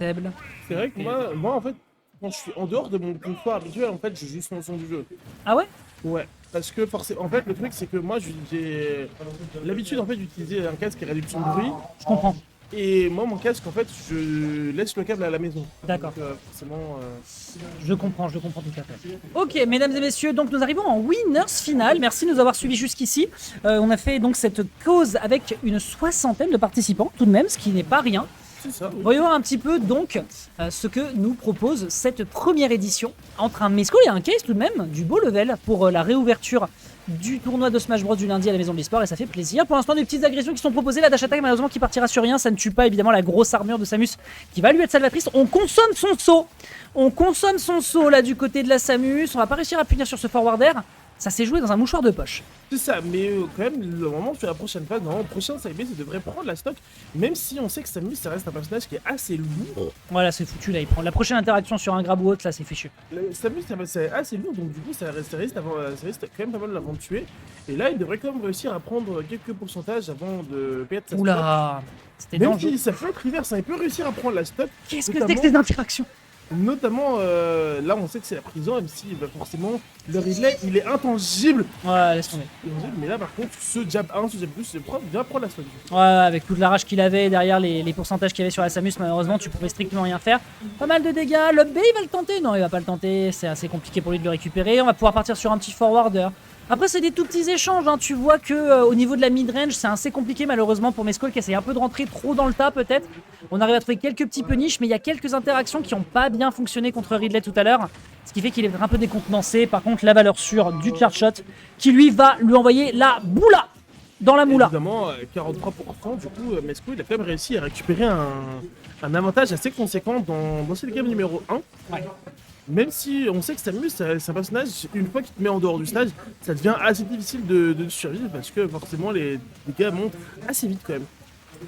faible. C'est vrai que moi, en fait, quand je suis en dehors de mon confort habituel, en fait, je joue sur le son du jeu. Ah ouais? Ouais, parce que forcément, en fait, le truc, c'est que moi, j'ai l'habitude, en fait, d'utiliser un casque à réduction de bruit. Je comprends. Et moi, mon casque, en fait, je laisse le câble à la maison. D'accord. Donc, forcément... Je comprends tout à fait. Ok, mesdames et messieurs, donc nous arrivons en winners finale. Merci de nous avoir suivis jusqu'ici. On a fait donc cette cause avec une 60aine de participants, tout de même, ce qui n'est pas rien. C'est ça. Voyons un petit peu donc ce que nous propose cette première édition entre un Mesco et un Case tout de même, du beau level pour la réouverture du tournoi de Smash Bros du lundi à la maison de l'e-sport et ça fait plaisir. Pour l'instant des petites agressions qui sont proposées, la dash attack malheureusement qui partira sur rien, ça ne tue pas évidemment la grosse armure de Samus qui va lui être salvatrice. On consomme son saut là du côté de la Samus, on va pas réussir à punir sur ce forwarder. Ça s'est joué dans un mouchoir de poche. C'est ça, mais quand même, le moment sur la prochaine phase, normalement, le prochain side B, ça devrait prendre la stock, même si on sait que Samus, ça reste un personnage qui est assez lourd. Voilà, c'est foutu là, il prend la prochaine interaction sur un grab ou autre, là c'est fichu. Samus, c'est assez lourd, donc du coup, ça risque quand même pas mal avant de tuer. Et là, il devrait quand même réussir à prendre quelques pourcentages avant de perdre sa stock. Oula, c'était Même dangereux. si ça peut être reverse, hein, il peut réussir à prendre la stock. Qu'est-ce que c'est que ces interactions? Notamment, là, on sait que c'est la prison, même si forcément, le Ridley, il est intangible. Ouais, laisse tomber. Mais là, par contre, ce jab 1, ce jab 2, c'est bien prendre la stock. Ouais, avec toute la rage qu'il avait derrière les pourcentages qu'il y avait sur la Samus, malheureusement, tu pouvais strictement rien faire. Pas mal de dégâts. Le B, il va le tenter? Non, il va pas le tenter. C'est assez compliqué pour lui de le récupérer. On va pouvoir partir sur un petit forwarder. Après, c'est des tout petits échanges. Hein. Tu vois que au niveau de la mid-range, c'est assez compliqué, malheureusement, pour Mescal qui essaye un peu de rentrer trop dans le tas, peut-être. On arrive à trouver quelques petits punish, mais il y a quelques interactions qui n'ont pas bien fonctionné contre Ridley tout à l'heure. Ce qui fait qu'il est un peu décontenancé. Par contre, la valeur sûre du charge shot qui lui va lui envoyer la boula dans la moula. Évidemment, 43%, du coup, Mesco, il a quand même réussi à récupérer un avantage assez conséquent dans cette game numéro 1. Ouais. Même si on sait que Samus, c'est un personnage, une fois qu'il te met en dehors du stage, ça devient assez difficile de survivre parce que forcément les dégâts montent assez vite quand même.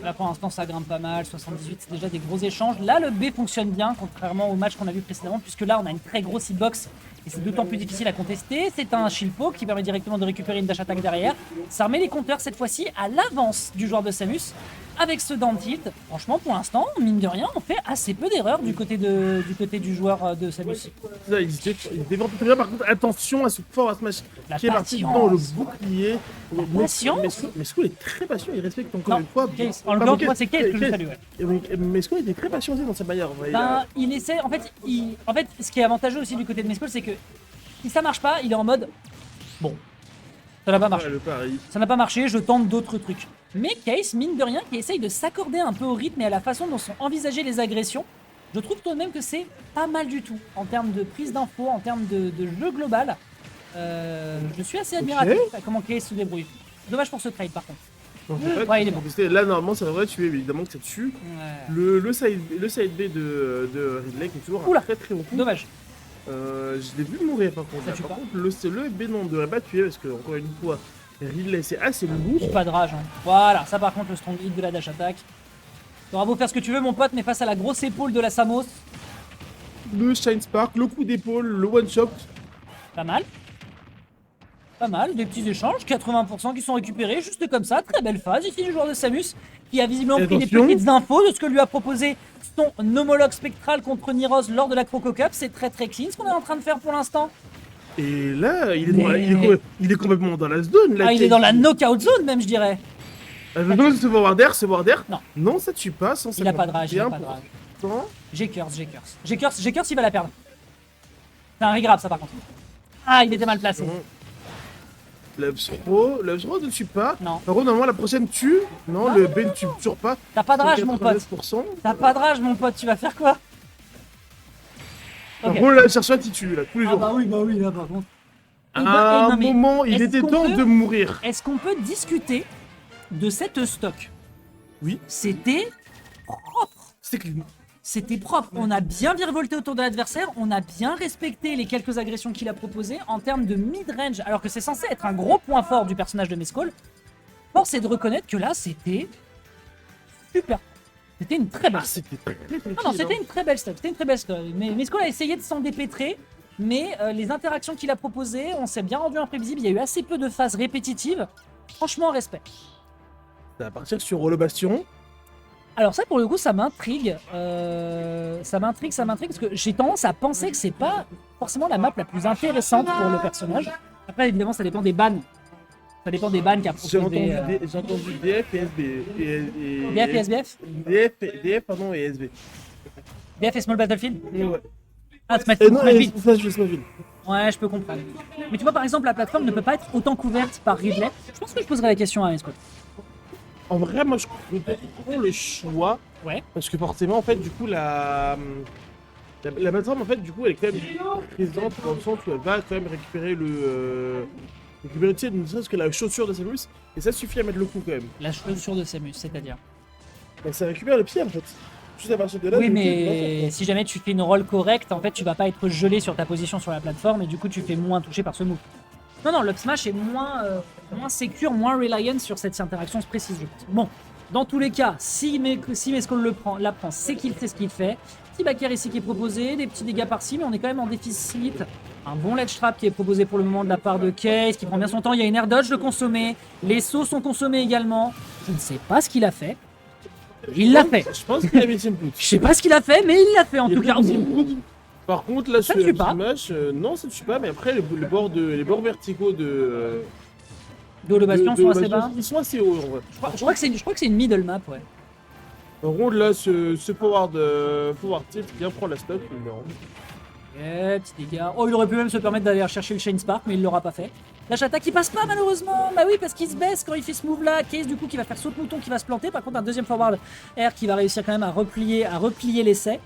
Là pour l'instant ça grimpe pas mal, 78 c'est déjà des gros échanges. Là le B fonctionne bien contrairement au match qu'on a vu précédemment puisque là on a une très grosse hitbox et c'est d'autant plus difficile à contester. C'est un shield poke qui permet directement de récupérer une dash attack derrière. Ça remet les compteurs cette fois-ci à l'avance du joueur de Samus avec ce down tilt. Franchement pour l'instant, mine de rien, on fait assez peu d'erreurs du côté du joueur de Samus. Là, il développe très bien, par contre attention à ce fort smash La qui est parti patience. dans le bouclier. patience. Mesco est très patient, il respecte encore une fois. Case. En l'occurrence, moi c'est Case que je salue. Ouais. Mesco était très patient aussi dans sa manière. Ben, il essaie, en fait, ce qui est avantageux aussi du côté de Mescal, c'est que si ça marche pas, il est en mode bon, ça n'a pas marché. Le pari. Ça n'a pas marché, je tente d'autres trucs. Mais Case, mine de rien, qui essaye de s'accorder un peu au rythme et à la façon dont sont envisagées les agressions, je trouve tout de même que c'est pas mal du tout en termes de prise d'infos, en termes de jeu global. Je suis assez admiratif à comment Case se débrouille. Dommage pour ce trade par contre. Non, Ouais, il est bon. Là, normalement, ça devrait tuer, évidemment que ça tue. Ouais. Le side B de Ridley qui est toujours Oula. un très très bon coup. Dommage. Je l'ai vu mourir par contre. Ça tue Par pas. contre, le B non, ne devrait pas tuer parce que, encore une fois, Ridley c'est assez lourd. Pas de rage. Hein. Voilà, ça par contre, le strong hit de la dash attack. T'auras beau faire ce que tu veux, mon pote, mais face à la grosse épaule de la Samos, Le Shine Spark, le coup d'épaule, le one shot. pas mal. Pas mal, des petits échanges, 80% qui sont récupérés, juste comme ça. Très belle phase ici du joueur de Samus, qui a visiblement pris des Attention. petites infos de ce que lui a proposé son homologue spectral contre Niroz lors de la Croco Cup. C'est très très clean ce qu'on est en train de faire pour l'instant. Et là, il est, Mais- il est complètement dans la zone. Là, Ah, il est dans la knockout zone même, je dirais. Non, ce Warder, Non. Non, ça tue pas. Il a pas de rage, il a pas de rage. 100%. J'ai curse, il va la perdre. C'est un regrab ça par contre. Ah, il était mal placé. Loves Pro ne tue pas. Non. Par contre, normalement, la prochaine tue. Non, le B ne tue toujours pas. T'as pas de rage mon pote. 99%. T'as pas de rage mon pote, tu vas faire quoi? Par Ok. contre, là, cherche il tue, là, tous les Ah jours. bah oui, là par contre. À Eh ben, un non, mais moment, il est-ce était qu'on temps peut- de mourir. Est-ce qu'on peut discuter de cette stock? Oui. C'était propre. C'est clean. C'était propre. On a bien virevolté autour de l'adversaire. On a bien respecté les quelques agressions qu'il a proposées en termes de mid-range. Alors que c'est censé être un gros point fort du personnage de Mescal. Force est de reconnaître que là, c'était super. C'était une très belle Ah, stock. c'était très, très clean, Non, c'était hein. une très belle stock. C'était une très belle stock. Mais Mescal a essayé de s'en dépêtrer. Mais les interactions qu'il a proposées, on s'est bien rendu imprévisible. Il y a eu assez peu de phases répétitives. Franchement, respect. Ça va partir sur le bastion. Alors ça pour le coup ça m'intrigue, ça m'intrigue parce que j'ai tendance à penser que c'est pas forcément la map la plus intéressante pour le personnage. Après évidemment ça dépend des bans. Ça dépend des bans qu'a J'ai proposé entendu DF et SB. DF et SBF. DF pardon, et SB. DF et Small Battlefield. Ouais. Ah, Non, Smashville. Ouais, je peux comprendre. Mais tu vois par exemple la plateforme ne peut pas être autant couverte par Ridley. Je pense que je poserai la question à Scott. En vrai, moi je comprends le choix. Ouais. Parce que forcément, en fait, du coup, la plateforme, en fait, du coup, elle est quand même présente dans le sens où elle va quand même récupérer récupérer, tu sais, ne serait-ce que la chaussure de Samus, et ça suffit à mettre le coup quand même. La chaussure de Samus, c'est-à-dire. Bah, ça récupère le pied en fait. Juste à partir de là. Oui, le mais pied, si jamais tu fais une roll correcte, en fait, tu vas pas être gelé sur ta position sur la plateforme et du coup, tu fais moins touché par ce move. Non, non, l'up smash est moins secure, moins reliant sur cette interaction précise, je pense. Bon, dans tous les cas, si Mescol l'apprend, c'est qu'il fait ce qu'il fait. Petit backer ici qui est proposé, des petits dégâts par-ci, mais on est quand même en déficit. Un bon ledge trap qui est proposé pour le moment de la part de Case, qui prend bien son temps. Il y a une air dodge de consommer. Les sauts sont consommés également. Je ne sais pas ce qu'il a fait. Il l'a fait. Je pense qu'il a mis Team Put. Je sais pas ce qu'il a fait, mais il l'a fait en tout cas. Par contre, là, Ça sur ne tue le pas. Smash, non, ça ne tue pas, mais après, les bords verticaux De le bastion sont assez bas. ils sont assez hauts en vrai. Je crois que c'est une middle map, ouais. Par contre, là, ce forward tilt vient prendre la stock, il meurt. Ouais, petit dégât. Oh, il aurait pu même se permettre d'aller chercher le Chain Spark, mais il l'aura pas fait. Lâche attaque qui passe pas malheureusement. Bah oui, parce qu'il se baisse quand il fait ce move là. Case du coup qui va faire saut mouton qui va se planter. Par contre, un deuxième forward air qui va réussir quand même à replier l'essai.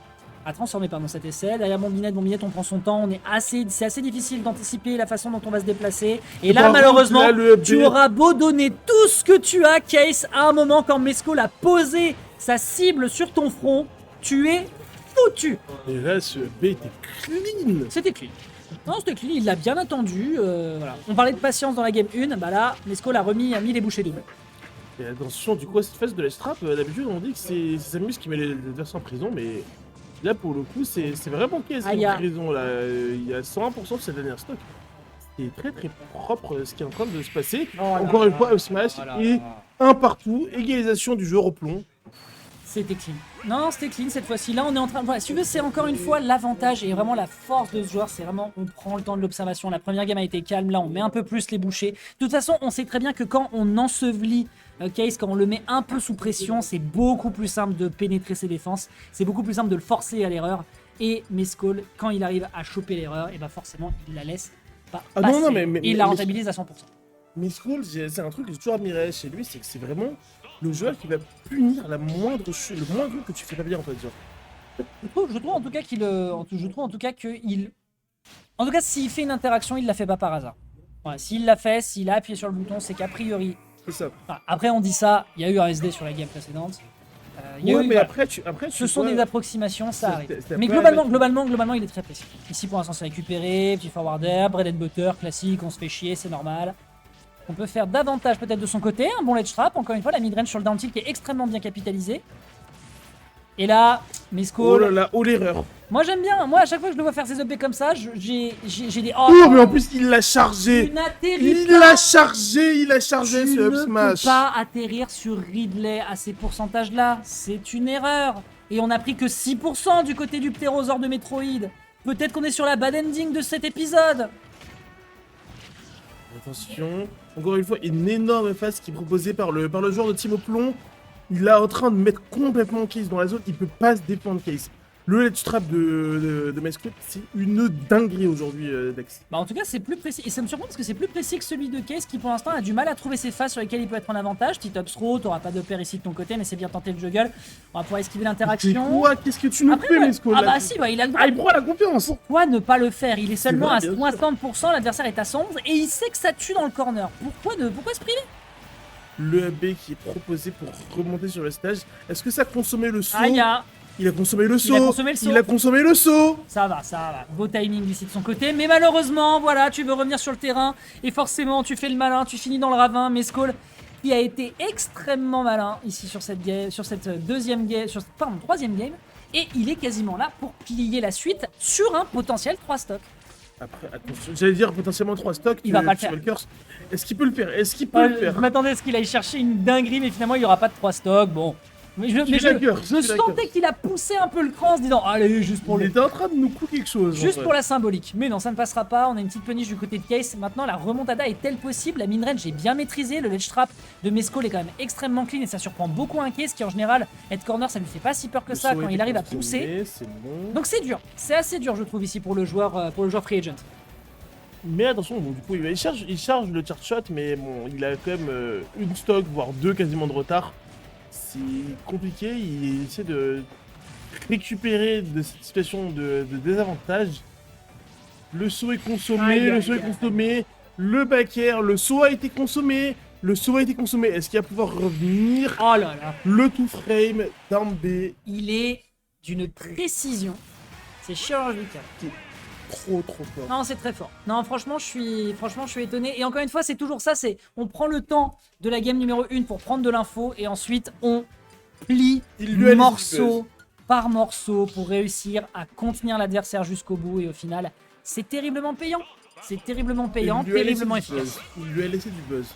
À transformer pardon cet essai. Derrière Bombinette, on prend son temps. C'est assez difficile d'anticiper la façon dont on va se déplacer. Et là, malheureusement, tu auras beau donner tout ce que tu as, Case, à un moment quand Mescol a posé sa cible sur ton front, tu es foutu. Et là, ce B était clean. C'était clean. Non, c'était clean, il l'a bien attendu. Voilà. On parlait de patience dans la game 1, bah là, Mescol a mis les bouchées doubles. Et attention, du coup, à cette phase de la strap, d'habitude, on dit que c'est Samus qui met les adversaires en prison, mais là, pour le coup, c'est vraiment Case qui est en prison. Là. Il y a 101% de cette dernière stock. C'est très très propre ce qui est en train de se passer. Encore une fois, au Smash, et un partout, égalisation du jeu au plomb. C'était clean. Non, c'était clean cette fois-ci. Là, on est en train. Voilà, si tu veux, c'est encore une fois l'avantage et vraiment la force de ce joueur. C'est vraiment, on prend le temps de l'observation. La première game a été calme. Là, on met un peu plus les bouchées. De toute façon, on sait très bien que quand on ensevelit Case, quand on le met un peu sous pression, c'est beaucoup plus simple de pénétrer ses défenses. C'est beaucoup plus simple de le forcer à l'erreur. Et Mescol, quand il arrive à choper l'erreur, et bah forcément, il la laisse pas passer. Non, et il la rentabilise à 100%. Mescol, c'est un truc que j'ai toujours admiré chez lui, c'est que c'est vraiment le joueur qui va punir le moindre truc que tu fais pas bien en fait. Je trouve en tout cas en tout cas, s'il fait une interaction, il la fait pas par hasard. Voilà, s'il l'a fait, s'il a appuyé sur le bouton, c'est qu'a priori. C'est ça. Enfin, après, on dit ça, il y a eu un SD sur la game précédente. Mais après, ce sont des approximations, ça arrive. Mais globalement, il est très précis. Ici, pour l'instant, c'est récupéré, petit forwarder, bread and butter, classique, on se fait chier, c'est normal. On peut faire davantage peut-être de son côté, un bon ledge trap, encore une fois, la midrange sur le down tilt qui est extrêmement bien capitalisée. Et là, Mescol. Oh là là, oh l'erreur. Moi j'aime bien, moi à chaque fois que je le vois faire ses up comme ça, j'ai des... Oh mais en plus il l'a chargé. Il a chargé ce up smash. Tu ne peux pas atterrir sur Ridley à ces pourcentages là, c'est une erreur. Et on a pris que 6% du côté du ptérosaure de Metroid. Peut-être qu'on est sur la bad ending de cet épisode. Attention, encore une fois, une énorme phase qui est proposée par le joueur de Team Oplon. Il est en train de mettre complètement Case dans la zone, il peut pas se défendre Case. Le ledge trap de Mescol, c'est une dinguerie aujourd'hui, Dex. Bah en tout cas, c'est plus précis. Et ça me surprend parce que c'est plus précis que celui de Case qui pour l'instant a du mal à trouver ses phases sur lesquelles il peut être en avantage. Petit up throw, t'auras pas de pair ici de ton côté, mais c'est bien tenté le juggle. On va pouvoir esquiver l'interaction. Quoi? Qu'est-ce que tu nous fais, Mescol? Ah bah si, bah il a le droit. Ah, il prend la confiance. Pourquoi ne pas le faire? Il est seulement vrai, à 60%, l'adversaire est à 111 et il sait que ça tue dans le corner. Pourquoi se priver? Le AB qui est proposé pour remonter sur le stage. Est-ce que ça a consommé le saut? Il a consommé le saut. Il a consommé le saut. Ça va. Beau timing ici de son côté. Mais malheureusement, voilà, tu veux revenir sur le terrain. Et forcément, tu fais le malin, tu finis dans le ravin. Mescol qui a été extrêmement malin ici sur cette troisième game. Et il est quasiment là pour plier la suite sur un potentiel 3 stocks. Après, attention, j'allais dire potentiellement 3 stocks. Il va pas le faire. Est-ce qu'il peut le faire? Je m'attendais à ce qu'il aille chercher une dinguerie, mais finalement, il n'y aura pas de 3 stocks. Bon. Mais je sentais qu'il a poussé un peu le cran en se disant allez, juste pour Il était en train de nous couper quelque chose. Juste pour la symbolique. Mais non, ça ne passera pas. On a une petite punish du côté de Case. Maintenant, la remontada est-elle possible? La mid-range est bien maîtrisée. Le ledge trap de Mescol est quand même extrêmement clean et ça surprend beaucoup un Case qui, en général, head corner, ça lui fait pas si peur que ça quand il arrive à pousser. Bon. Donc c'est dur. C'est assez dur, je trouve, ici pour le joueur free agent. Mais attention, bon, du coup, il charge le charge shot, mais bon, il a quand même une stock, voire deux quasiment de retard. C'est compliqué, il essaie de récupérer de cette situation de désavantage. Le saut est consommé, le back air, le saut a été consommé, Est-ce qu'il va pouvoir revenir? Oh là là. Le two frame down B. Il est d'une précision. C'est chirurgical. Trop fort. Non, c'est très fort. Non, franchement, je suis étonné. Et encore une fois, c'est toujours ça, on prend le temps de la game numéro 1 pour prendre de l'info et ensuite on plie morceau par morceau pour réussir à contenir l'adversaire jusqu'au bout et au final, c'est terriblement payant. C'est terriblement payant, terriblement efficace. Il lui a laissé du buzz.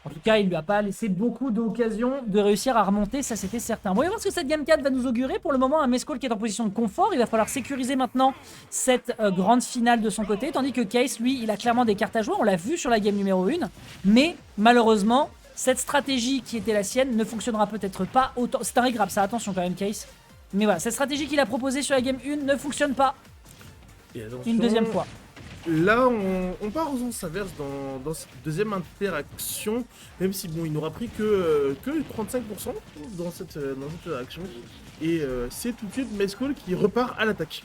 En tout cas, il lui a pas laissé beaucoup d'occasions de réussir à remonter, ça c'était certain. Voyons voir ce que cette Game 4 va nous augurer. Pour le moment, un Mescol qui est en position de confort. Il va falloir sécuriser maintenant cette grande finale de son côté. Tandis que Case, lui, il a clairement des cartes à jouer. On l'a vu sur la game numéro 1. Mais malheureusement, cette stratégie qui était la sienne ne fonctionnera peut-être pas autant. C'est un régrab, ça, attention quand même, Case. Mais voilà, cette stratégie qu'il a proposée sur la game 1 ne fonctionne pas. Une deuxième fois. Là, on part aux sens inverse dans cette deuxième interaction, même si bon, il n'aura pris que 35% dans cette action. Et c'est tout de suite Mescol qui repart à l'attaque.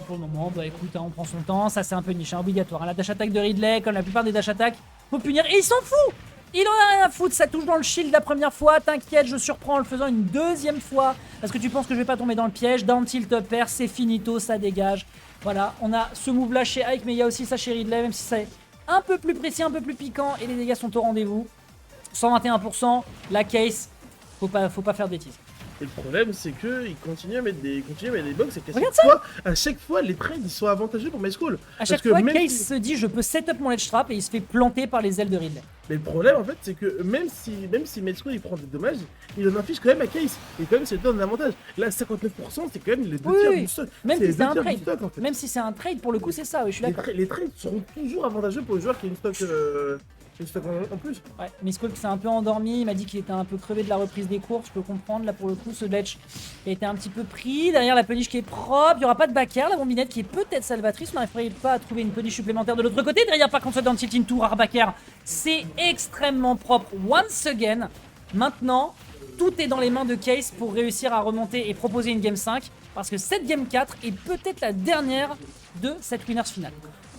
Pour le moment, bah écoute, on prend son temps, ça c'est un peu niche, obligatoire. La dash attack de Ridley, comme la plupart des dash attack, faut punir. Et il s'en fout! Il en a rien à foutre, ça touche dans le shield la première fois, t'inquiète, je surprends en le faisant une deuxième fois. Parce que tu penses que je vais pas tomber dans le piège, down tilt upper, c'est finito, ça dégage. Voilà, on a ce move là chez Ike, mais il y a aussi ça chez Ridley, même si c'est un peu plus précis, un peu plus piquant, et les dégâts sont au rendez-vous. 121%, la Case, faut pas faire de bêtises. Et le problème, c'est qu'il continue à mettre des box et à chaque fois, les trades ils sont avantageux pour Mescol. À chaque fois, Case se dit je peux setup mon ledge trap et il se fait planter par les ailes de Ridley. Mais le problème en fait, c'est que même si Mescol il prend des dommages, il en inflige quand même à Case. Et quand même, c'est le un avantage. Là, 59%, c'est quand même les deux tiers du stock. Même si c'est un trade. Stock, en fait. Même si c'est un trade, pour le coup, c'est ça, oui, je suis d'accord. Les trades seront toujours avantageux pour le joueur qui a une stock. En plus. Ouais, Mescol qui s'est un peu endormi, il m'a dit qu'il était un peu crevé de la reprise des courses, je peux comprendre, là pour le coup ce ledge a été un petit peu pris, derrière la punish qui est propre, il n'y aura pas de backer, la bombinette qui est peut-être salvatrice, on n'arriverait pas à trouver une punish supplémentaire de l'autre côté, derrière par contre dans tilt into rare backer, c'est extrêmement propre once again. Maintenant, tout est dans les mains de Case pour réussir à remonter et proposer une game 5, parce que cette game 4 est peut-être la dernière de cette winners finale.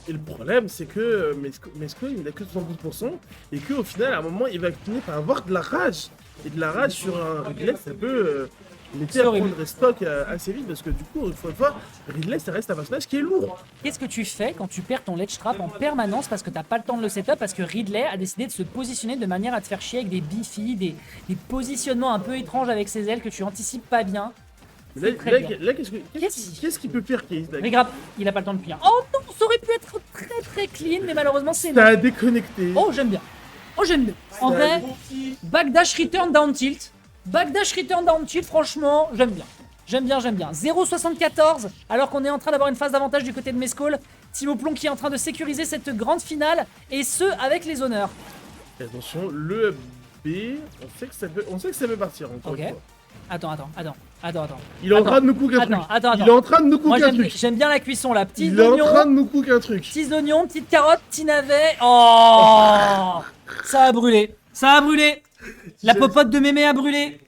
Et le problème, c'est que Mescol, il n'a que 72%, et qu'au final, à un moment, il va finir par avoir de la rage. Et de la rage sur un Ridley, ça peut l'aider à prendre des stocks assez vite, parce que du coup, une fois, Ridley, ça reste un personnage qui est lourd. Qu'est-ce que tu fais quand tu perds ton ledge trap en permanence parce que t'as pas le temps de le setup, parce que Ridley a décidé de se positionner de manière à te faire chier avec des biffy, des positionnements un peu étranges avec ses ailes que tu anticipes pas bien. Là, qu'est-ce qu'il peut faire, Case? Mais grave, il a pas le temps de punir. Oh non, ça aurait pu être très clean, mais malheureusement c'est... Ça a déconnecté. Oh, j'aime bien. En vrai, backdash return down tilt. Backdash return down tilt, franchement, j'aime bien. J'aime bien. 0,74, alors qu'on est en train d'avoir une phase d'avantage du côté de Mescol. Timo Plon qui est en train de sécuriser cette grande finale, et ce, avec les honneurs. Et attention, le B, on sait que ça peut partir. Ok. Attends. Il est en train de nous cook un truc. Attends. Il est en train de nous cook un truc. J'aime bien la cuisson là. Petits oignons. Il est oignons, en train de nous cook un truc. Petits oignons, petites carottes, petits navets. Oh, ça a brûlé. La popote de mémé a brûlé.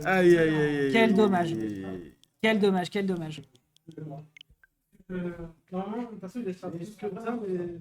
Aïe. Quel dommage. Quel dommage. Normalement, de toute façon, il est